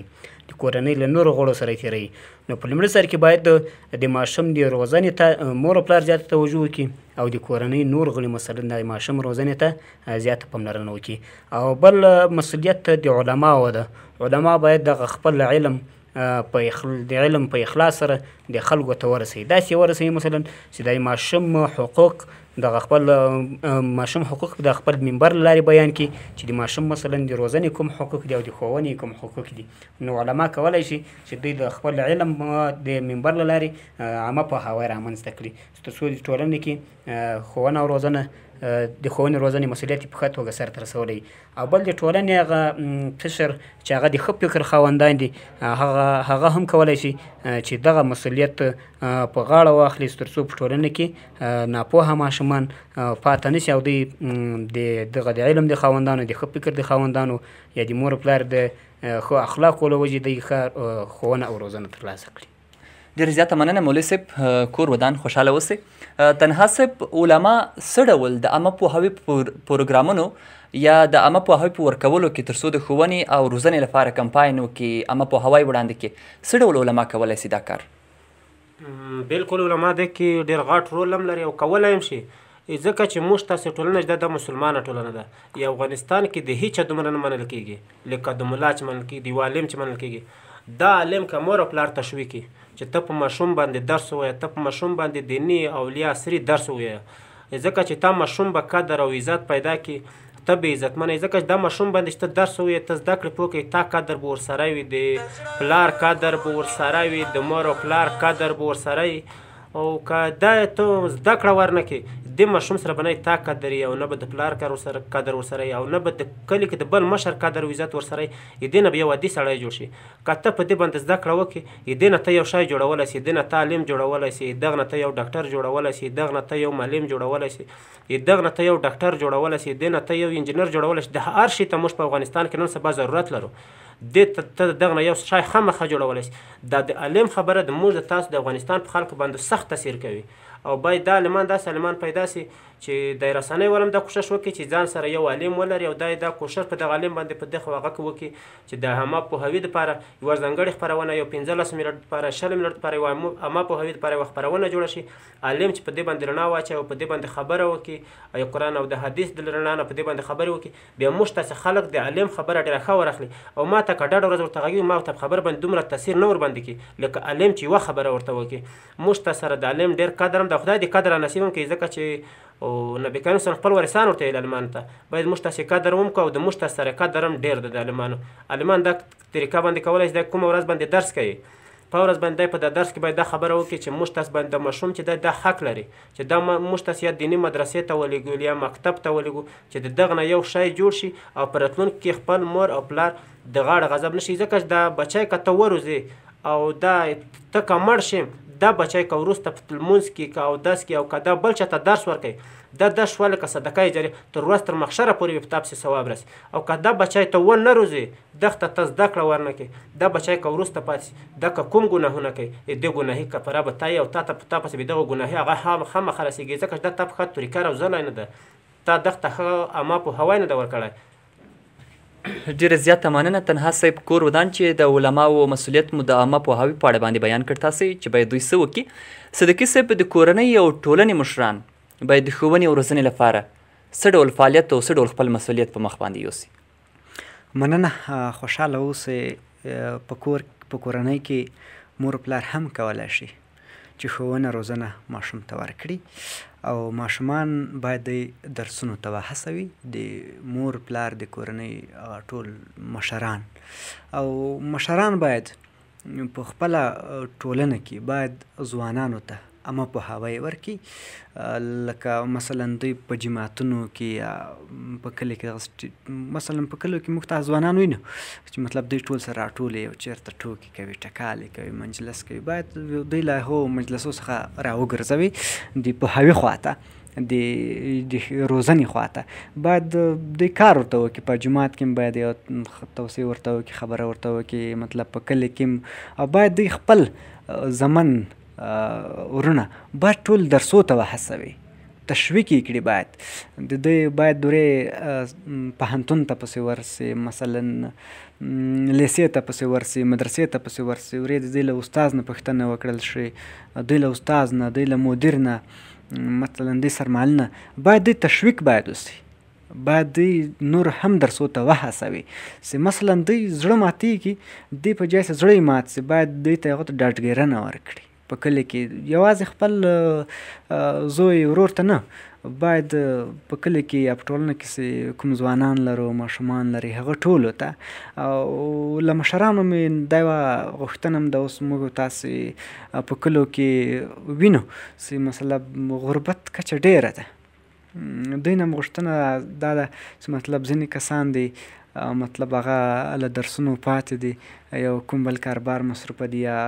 د کورنۍ له نورو غړو سره تېروي نو په لومړي سر کې باید د ماشوم د روزنې ته مور او پلار زیاته توجه وکړي او د کورنۍ نور غړي مثلا د ماشوم روزنې ته زیاته پاملرنه وکړي او بل مسؤلیت د علماو ده علما باید دغه خپل علم د علم په اخلاص سره د خلکو ته ورسوي داسې ورسوي مثلا چې د ماشوم حقوق دغه خپل ماشوم حقوق د خپل منبر له لارې بیان کړي چې د ماشوم مثلا د روزنې کوم حقوق دي او د ښوونې کوم حقوق دي نو علما کولی شي چې دوی د خپل علم د منبر له لارې عامه پوهاوی رامنځته کړي تر څو د ټولنې کې ښوونه او روزنه د ښوونې روزنې مسؤلیت په ښه توګه سرته رسولی او بل د ټولنې هغه قشر چې هغه د ښه فکر خاوندان دي هغه هم کولی شي چې دغه مسؤلیت په غاړه واخلي تر څو په ټولنه کې ناپوهه ماشومان پاته نشي او دوی دغه د علم د خاوندانو د ښه فکر د خاوندانو یا د مور پلار د ښو اخلاقو له وجې دوی ښه ښوونه او روزنه ترلاسه کړي ډېره زیاته مننه مولوي صاحب کور ودان خوشحاله اوسئ تنها صاحب علما څه ډول د عامه پوهاوي پروګرامونو یا د عامه پوهاوي په ورکولو کې تر څو د ښوونې او روزنې لپاره کمپاین وکړي عامه پوهاوی وړاندې کړي څه ډول علما کولی شي دا کار بلکل علما دې کې ډېر غټ رول هم لري او کولی هم شي ځکه چې موږ تاسې ټولنه چې دا مسلمانه ټولنه ده یا افغانستان کې د هیچا دومره نه منل کېږي لکه د ملا چې منل کېږي د یو عالم چې منل کېږي دا عالم که مور او پلار تشویق کړي چې ته په ماشوم باندې درس ووایه ته په ماشوم باندې دیني اولیاء عصري درس ووایه ځکه چې تا ماشوم به قدر او عزت پیدا کړي، ته به عزتمنه یې. ځکه چې دا ماشوم باندې چې ته درس ووایې، ته زده کړې پوه کړې، تا قدر به ورسره وي، د پلار قدر به ورسره وي، د مور او پلار قدر به ورسره وي. او که دا ته زده کړه ورنه کړې، دې ماشوم سره به نه تا قدر وي، او نه به د پلار قدر ورسره وي، او نه به د کلي کې د بل مشر قدر او عزت ورسره وي. دې نه به یو عادي سړی جوړ شي. که ته په دې باندې زده کړه وکړې، دې نه ته یو شی جوړولی سي، دې نه ته عالم جوړولی سي، دغه نه ته یو ډاکټر جوړولی سي، دغه نه ته یو معلم جوړولی سي، دغه نه ته یو ډاکټر جوړولی سي، دې نه ته یو انجینر جوړولی سي. د هر شي ته موږ په افغانستان کې نن سبا ضرورت لرو. دې ته دغه نه یو شی خامخا جوړولی سي. دا د عالم خبره د موږ د تاسو د افغانستان په خلکو باندې سخت تاثیر کوي. او باید دا عالمان داسې عالمان پیدا سي چې د رسنیو والا هم دا کوښښ وکړي چې ځان سره یو عالم ولري، او دا کوښښ په دغه عالم باندې په دغه هغه کې وکړي چې د عامه پوهاوي دپاره یوه ځانګړې خپرونه، یو 15 منټ دپاره، 20 منټ دپاره یوه عامه پوهاوي دپاره یوه خپرونه جوړه شي. عالم چې په دې باندې رڼا واچوي او په دې باندې خبره وکړي، او قرآن او د حدیث د رڼا نه په دې باندې خبرې وکړي، بیا موږ تاسې خلک د عالم خبره ډېره ښه ورخلي. او ما ته که ډډه ورځ ورته غږېږي، ما ورته په خبره باندې دومره تاثیر نه ورباندې کړي لکه عالم چې یوه خبره ورته وکړي. موږ ته سره د عالم ډېر قدر هم د خدای د قدر نصیب هم کوي، ځکه چې او نبي کریم صلی خپل وارثان ورته ویل عالمانو ته باید موږ تاسې قدر هم کوو، او د موږ تاسې سره قدر هم ډېر دی د عالمانو. عالمان دا طریقه باندې کولی شي، دا کومه ورځ باندې درس کوي، په ورځ باندې دی په دا درس کې باید دا خبره وکړي چې موږ تاسې باندې د ماشوم چې دی دا حق لري چې دا موږ تاسې یا دیني مدرسې ته ولېږو یا مکتب ته ولېږو، چې د دغه نه یو شی جوړ شي او په راتلونکي کې خپل مور او پلار د غاړه غضب نه شي. ځکه چې دا بچی که ته وروځې او دا ته که مړ شي، دا بچی که وروسته په لمونځ کې که اودس کې او که دا بل چاته درس ورکوي، دا درس شوه لکه صدقه جاریه تر ورځ تر محشره پورې به په تا پسې ثواب رسي. او که دا بچی ته ونه روزې، دغه ته زده کړه ورنه کړې، دا بچی که وروسته پاتې شي، دا که کوم ګناهونه کوي، دې ګناهي کفاره به تا یې او تا پسې به دغه ګناهي هغه خامخا رسېږي. ځکه چې دا تا په ښه طریقه روزلی نه ده، تا دغه ته ښه عامه پوهاوی نه ده ورکړی. ډېره زیاته مننه تنها صاحب کور ودان چې د علماو مسؤلیت مو د عامه پوهاوي په اړه باندې بیان کړ تاسې چې باید دوی څه وکړي. صدقي صاحب د کورنۍ او ټولنې مشران باید د ښوونې او روزنې لپاره څه ډول فعالیت او څه ډول خپل مسؤلیت په مخ باندې یوسي؟ مننه. خوشحاله اوسئ. په کورنۍ کې مور پلار هم کولی شي چې ښوونه روزنه ماشوم ته ورکړي، او ماشومان باید د درسونو ته وهڅوي. د مور پلار د کورنۍ ټول مشران او مشران باید په خپله ټولنه کې باید ځوانانو ته عامه پوهاوی ورکړي. لکه مثلا دوی په جماعتونو کې یا په کلي کې، مثلا په کلیو کې موږ ته ځوانان وینو چې مطلب دوی ټول سره راټول او چېرته ټوکې کوي، ټکالې کوي، مجلس کوي. باید دوی له هغو مجلسو څخه راوګرځوي د پوهاوي خواته، د روزنې خواته باید دوی کار ورته وکړي. په جومات کې باید یو توصیه ورته وکړي، خبره ورته وکړي. مطلب په کلي کې باید دوی خپل زمن ورونه باید ټول درسو ته وهڅوي، تشویق یې کړي. باید د دوی باید دورې پوهنتون ته پسې ورسي، مثلا لیسې ته پسې ورسي، مدرسې ته پسې ورسي. ورې د دوی له استاد نه پوښتنه وکړل شي، دوی له استاد نه، دوی له مدیر نه، مثلا دوی سرمعلم نه، باید دوی تشویق باید وسي. باید دوی نور هم درسو ته وهڅوي چې مثلا دوی زړه ماتېږي، دوی په ځای چې زړه یې مات سي، باید دوی ته هغو ته ډاډګیرنه ورکړي. په کلي کې یوازې خپل زوی ورور ته نه، باید په کلي کې یا په ټولنه کې کوم ځوانان لرو، ماشومان لري، هغه ټولو ته. او له مشرانو مې دا یوه غوښتنه هم ده، اوس موږ تاسې په کلیو کې وینو چې مثلا غربت کچه ډېره ده. دوی نه غوښتنه دا ده چې مطلب ځینې کسان دي مطلب هغه له درسونو پاتې دي، یو کوم بل کاربار مصروفه دي، یا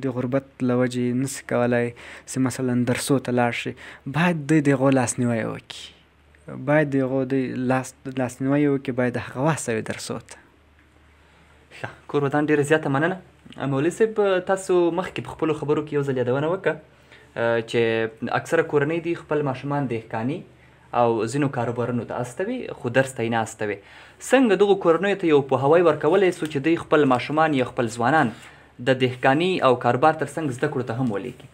د غربت له وجې نسي کولی چې مثلا درسو ته لاړ شي. باید دوی د هغو لاسنیوی وکړي، باید د هغو دوی لاسنیوی وکړي، باید د هغه وهڅوي درسو ته. ښه، کور ودان ډېره زیاته مننه. مولوي صاحب تاسو مخکې په خپلو خبرو کې یو ځل یادونه وکړه چې اکثره کورنۍ دي خپل ماشومان دهقاني او ځینو کاروبارونو ته استوي، خو درس ته یې نه استوي. څنګه دغو کورنیو ته یو پوهاوی ورکولی سو چې دوی خپل ماشومان یا خپل ځوانان د دهقاني او کاروبار تر څنګ زده کړو ته هم ولیږي؟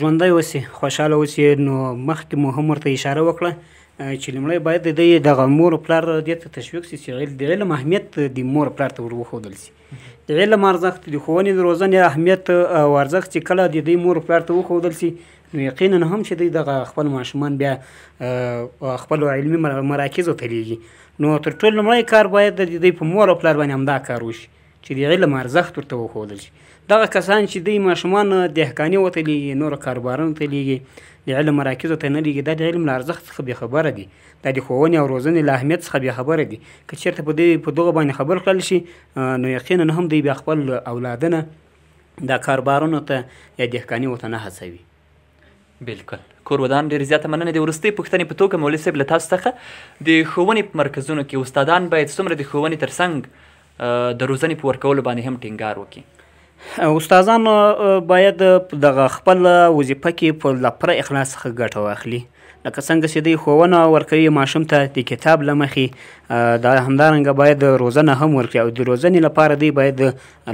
ژوندی اوسي، خوشحاله اوسي. نو مخکې مو هم ورته اشاره وکړه چې لومړی باید د دوی دغه مور او پلار دې ته تشویق شي چې د علم اهمیت د مور او پلار ته ور وښودل شي. د علم ارزښت، د ښوونې د روزنې اهمیت او ارزښت چې کله د دوی مور او پلار ته وښودل شي، نو یقینا هم چې دوی دغه خپل ماشومان بیا خپلو علمي مراکزو ته لیږي. نو تر ټولو لومړی کار باید د دوی په مور او پلار باندې همدا کار وشي چې د علم ارزښت ورته وښودل شي. دغه کسان چې دوی ماشومان دهقاني ورته لیږي، نورو کاروبارونو ته لیږي، د علم مراکزو ته نه لیږي، دا د علم له ارزښت څخه بېخبره دي، دا د ښوونې او روزنې له اهمیت څخه بېخبره دي. که چېرته په دغه باندې خبر کړل شي، نو یقینا هم دوی بیا خپل اولادونه دا کاروبارونو ته یا دهقاني ورته نه هڅوي. بلکل. کورودان ډېرې زیاته مننه. د وروستۍ پوښتنې په توګه مولوي صاحب له تاسو څخه د ښوونې په مرکزونو کې استادان باید څومره د ښوونې تر څنګ د روزنې په ورکولو باندې هم ټینګار وکړي؟ استادان باید دغه خپل وظیفه کې په له پوره اخلاص څخه ګټه واخلي. لکه څنګه چې دوی ښوونه ورکوي ماشوم ته د کتاب له مخې، دا همدارنګه باید روزنه هم ورکړي، او د روزنې لپاره دوی باید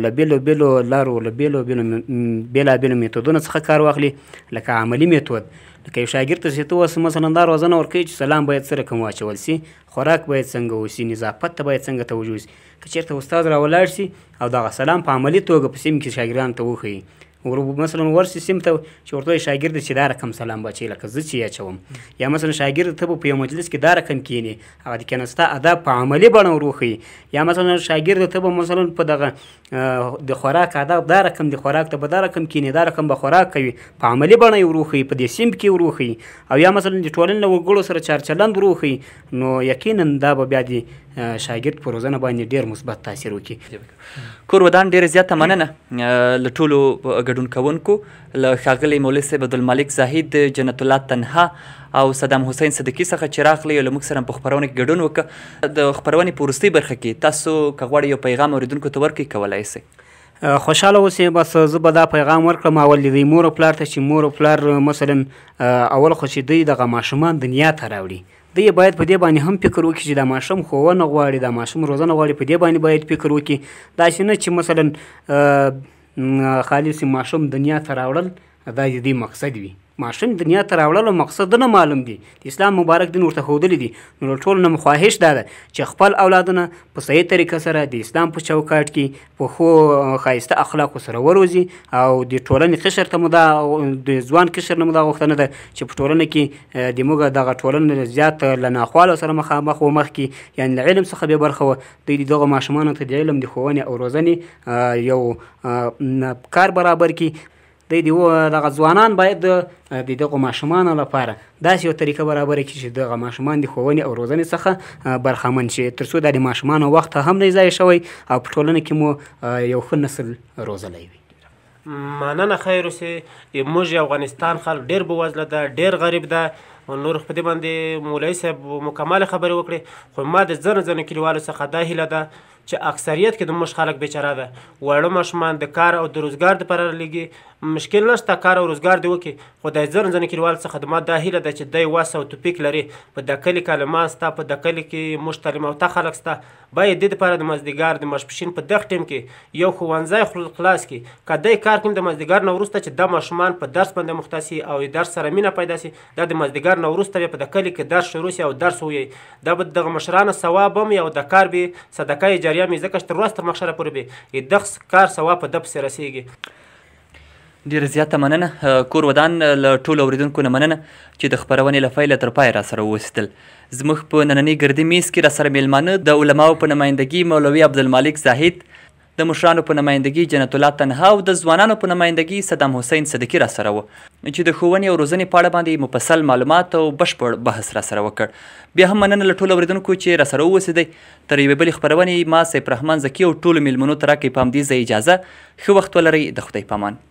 له بېلو بېلو لارو، له بېلابېلو میتودونو څخه کار واخلي. لکه عملي میتود، لکه یو شاګرد ته چې ته اوس مثلا دا روزنه ورکوي چې سلام باید څه رقم واچول سي، خوراک باید څنګه وشي، نظافت ته باید څنګه توجه وشي. که چېرته استاد راولاړ شي او دغه سلام په عملي توګه په سیم کې شاګردانو ته وښیي، مثلا ورسي سیم ته چې ورته وایي شاګرد چې دا رقم سلام بچي لکه زه چې یې اچوم، یا مثلا شاګرد ته به په یو مجلس کې دا رقم کښېني، هغه د کېناسته اداب په عملي بڼه ور وښیي. یا مثلا شاګرد ته به مثلا په دغه د خوراک آداب دا رقم، د خوراک ته به دا رقم کښېني، دا رقم به خوراک کوي، په عملي بڼه یې ور وښیي، په دې سیم کې ور وښیي. او یا مثلا د ټولنې له وګړو سره چارچلند ور وښیي، نو یقینا دا به بیا د شاګرد په روزنه باندې ډېر مثبت تاثیر وکړي. کورودان ډېره زیاته مننه له ټولو ګډون کوونکو، له ښاغلي مولوي صاحب عبدالمالک زاهد جنت الله تنها او صدام حسین صدیقي څخه چې راغلی او له موږ سره په خپرونه کې ګډون وکړه. د خپرونې په وروستۍ برخه کې تاسو که غواړئ یو پیغام اورېدونکو ته ورکړئ، کولی سئ. خوشحاله اوسئ. بس زه به دا پیغام ورکړم اول د دوی مور او پلار ته چې مور او پلار مثلا اول خو چې دوی دغه ماشومان دنیا ته راوړي، دوی باید په دې باندې هم فکر وکړي چې دا ماشوم ښوونه غواړي، دا ماشوم روزنه غواړي، په دې باندې باید فکر وکړي. داسې نه چې مثلا خالص ماشوم دنیا ته راوړل دا د دوی مقصد وي. ماشوم دنیا ته راوړلو مقصد نه معلوم دي، د اسلام مبارک دین ورته ښودلی دي. نو له ټولو نه مو خواهش دا ده چې خپل اولادونه په صحیح طریقه سره د اسلام په چوکاټ کې په ښو ښایسته اخلاقو سره وروزي، او د ټولنې قشر ته مو دا د ځوان قشر نه مو دا غوښتنه ده چې په ټولنه کې د موږ دغه ټولنه زیات له ناخوالو سره مخامخ و مخ کې، یعنې له علم څخه بې برخه وه. دوی د دغو ماشومانو ته د علم د ښوونې او روزنې یو کار برابر کړي. دوی دغه ځوانان باید د دغو ماشومانو لپاره داسې یو طریقه برابره کړي چې دغه ماشومان د ښوونې او روزنې څخه برخمن شي، تر څو دا د ماشومانو وخت هم نه ضایع شوی او په ټولنه کې مو یو ښه نسل روزلی وي. مننه. خیر اوسې. موږ افغانستان خلک ډېر بېوزله ده، ډېر غریب ده. نور په دې باندې مولوي صاحب مکمله خبرې وکړې، خو ما د ځینو کلیوالو څخه دا هیله ده چې اکثریت کې د موږ خلک بیچاره ده، واړه ماشومان د کار او د روزګار دپاره لږي مشکل نشته، کار او روزګار دې وکړي. خو د ځینو کلیوالو څخه د ما دا هیله ده چې دی وس او توفیق لري، په دا کلي کالمان سته، په دا کلي کې موږ تعلیم یافته خلک سته، باید دې دپاره د مازدیګر د ماسپښین په دغه ټیم کې یو ښوونځی خلاص کړي. که دی کار کوي د مازدیګر نه وروسته چې دا ماشومان په درس باندې مخته سي او درس سره مینه پیدا سي، دا د مازدیګر نه وروسته بیا په د کلي کې درس شروع سي او درس ووایي، دا به دغه مشرانو ثواب هم او د کار به صدقه جاریه مې ځکه چې تر ورځ تر محشره پورې به دغه کار ثواب په ده پسې رسېږي. ډېره زیاته مننه. کورودان له ټولو اورېدونکو نه مننه چې د خپرونې له پیله تر پایه راسره واوسېدل. زموږ په نننۍ ګردي میز کې راسره میلمانه د علماو په نمایندګي مولوي عبدالمالک زاهد، د مشرانو په نمایندګي جنت الله تنها او د ځوانانو په نمایندګي صدام حسین صدیقي راسره وو چې د ښوونې او روزنې په اړه باندې مفصل معلومات او بشپړ بحث راسره وکړ. بیا هم مننه له ټولو اورېدونکو چې راسره واوسېدئ. تر یوې بلې خپرونې ما سیف رحمان زکي او ټولو میلمنو ته راکړئ په همدې ځای اجازه. ښه وخت ولرئ. د خدای په امان.